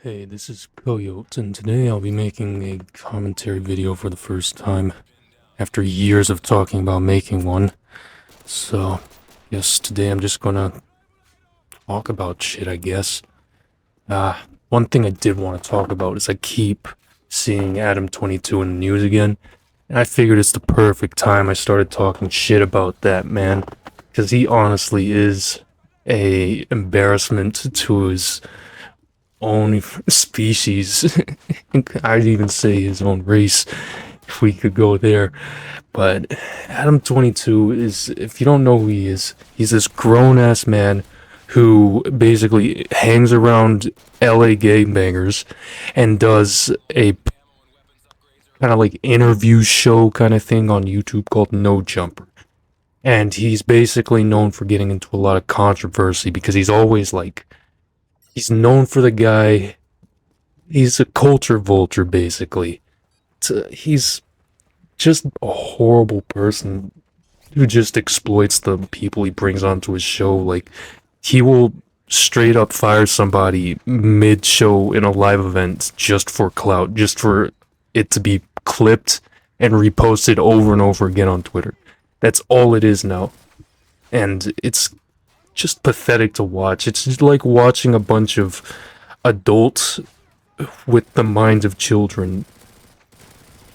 Hey, this is Coyote, and today I'll be making a commentary video for the first time after years of talking about making one. So, yes, today I'm just gonna talk about shit, I guess. One thing I did want to talk about is I keep seeing Adam22 in the news again, and I figured it's the perfect time I started talking shit about that man, because he honestly is a embarrassment to his own species. I'd even say his own race, if we could go there. But Adam22 is, if you don't know who he is, he's this grown ass man who basically hangs around LA gangbangers and does a kind of like interview show kind of thing on YouTube called No Jumper. And he's basically known for getting into a lot of controversy because he's always like, he's known for the guy. He's a culture vulture, basically. He's just a horrible person who just exploits the people he brings onto his show. Like, he will straight up fire somebody mid-show in a live event just for clout, just for it to be clipped and reposted over and over again on Twitter. That's all it is now. And it's just pathetic to watch. It's just like watching a bunch of adults with the minds of children.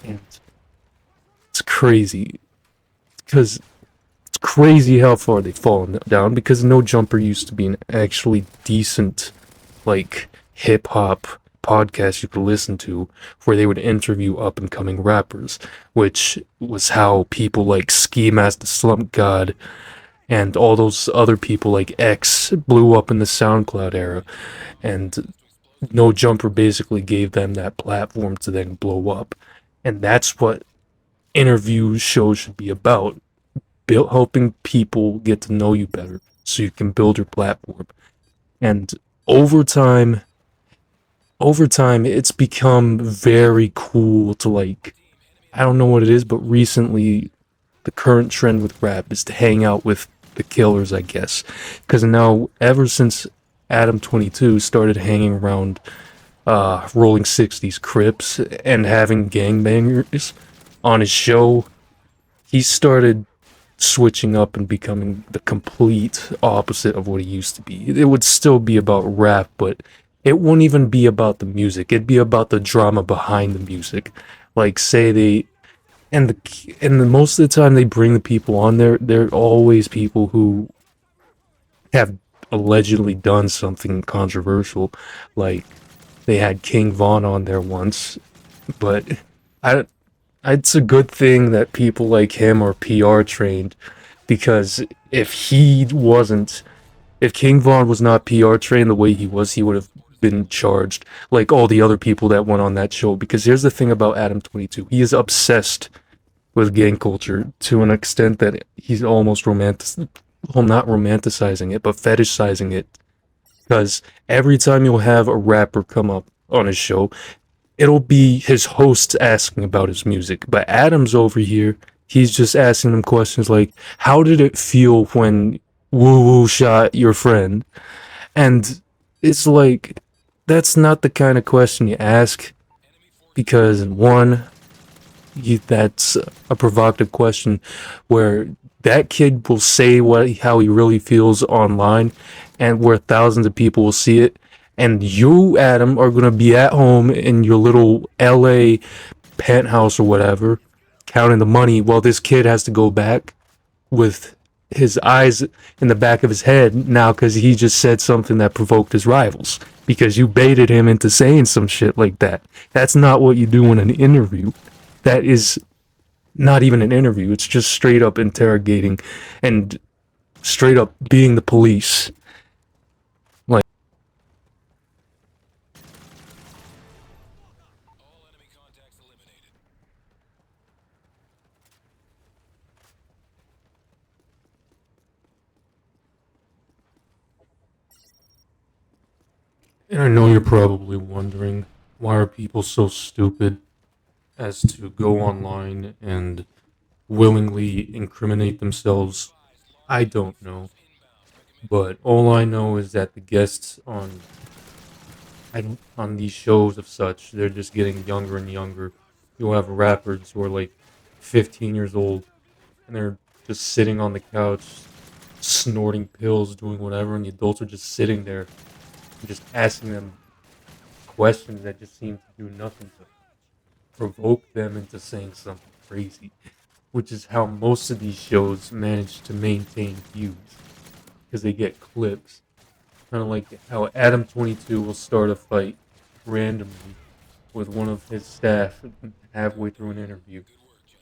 And it's crazy. Because it's crazy how far they've fallen down, because No Jumper used to be an actually decent, like, hip-hop podcast you could listen to, where they would interview up-and-coming rappers, which was how people like Ski Mask the Slump God and all those other people like X blew up in the SoundCloud era. And No Jumper basically gave them that platform to then blow up. And that's what interview shows should be about. Helping people get to know you better so you can build your platform. And over time, it's become very cool to, like, I don't know what it is, but recently the current trend with rap is to hang out with the killers, I guess. Because now, ever since Adam22 started hanging around Rolling 60s Crips and having gangbangers on his show, he started switching up and becoming the complete opposite of what he used to be. It would still be about rap, but it wouldn't even be about the music. It'd be about the drama behind the music. Like, say they most of the time they bring the people on there, they're always people who have allegedly done something controversial. Like, they had King Von on there once, but I it's a good thing that people like him are PR trained, because if King Von was not PR trained the way he was, he would have been charged like all the other people that went on that show. Because here's the thing about Adam22, he is obsessed with gang culture to an extent that he's almost not romanticizing it, but fetishizing it. Because every time you'll have a rapper come up on his show, it'll be his hosts asking about his music. But Adam's over here, he's just asking them questions like, how did it feel when Woo Woo shot your friend? And it's like, that's not the kind of question you ask, because one, that's a provocative question where that kid will say how he really feels online, and where thousands of people will see it, and you, Adam, are going to be at home in your little LA penthouse or whatever, counting the money, while this kid has to go back with his eyes in the back of his head now because he just said something that provoked his rivals, because you baited him into saying some shit like that. That's not what you do in an interview. That is not even an interview. It's just straight up interrogating and straight up being the police. Like, and I know you're probably wondering, why are people so stupid as to go online and willingly incriminate themselves? I don't know. But all I know is that the guests on I don't, on these shows of such, they're just getting younger and younger. You'll have rappers who are like 15 years old and they're just sitting on the couch, snorting pills, doing whatever, and the adults are just sitting there and just asking them questions that just seem to do nothing to provoke them into saying something crazy, which is how most of these shows manage to maintain views because they get clips. Kind of like how Adam22 will start a fight randomly with one of his staff halfway through an interview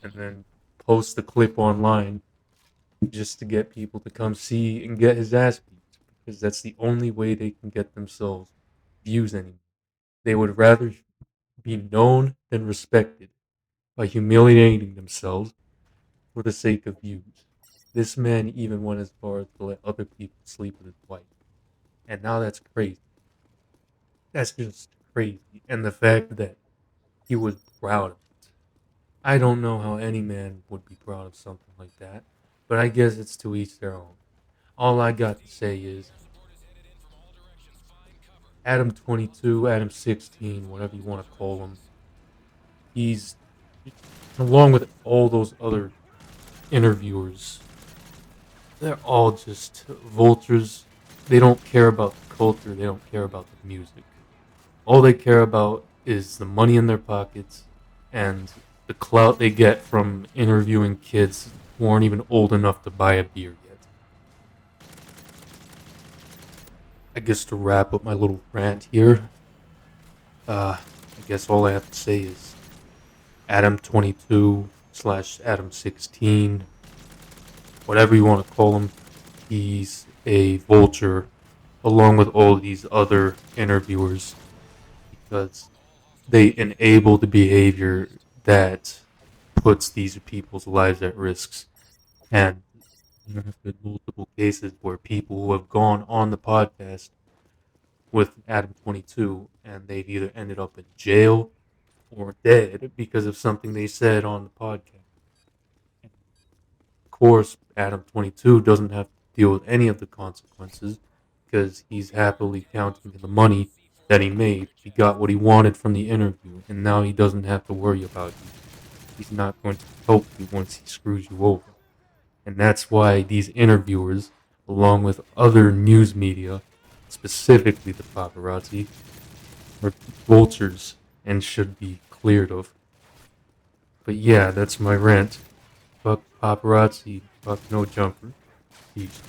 and then post the clip online just to get people to come see and get his ass beat because that's the only way they can get themselves views anymore. They would rather be known than respected by humiliating themselves for the sake of views. This man even went as far as to let other people sleep with his wife. And now that's crazy. That's just crazy. And the fact that he was proud of it. I don't know how any man would be proud of something like that, but I guess it's to each their own. All I got to say is Adam22, Adam16, whatever you want to call him, he's, along with all those other interviewers, they're all just vultures. They don't care about the culture, they don't care about the music. All they care about is the money in their pockets and the clout they get from interviewing kids who aren't even old enough to buy a beer yet. I guess to wrap up my little rant here, I guess all I have to say is Adam22 slash Adam16, whatever you want to call him, he's a vulture along with all these other interviewers because they enable the behavior that puts these people's lives at risks. And there have been multiple cases where people who have gone on the podcast with Adam22 and they've either ended up in jail or dead because of something they said on the podcast. Of course, Adam22 doesn't have to deal with any of the consequences because he's happily counting the money that he made. He got what he wanted from the interview, and now he doesn't have to worry about you. He's not going to help you once he screws you over. And that's why these interviewers, along with other news media, specifically the paparazzi, are vultures and should be cleared of. But yeah, that's my rant. Fuck paparazzi, fuck no jumper. Peace.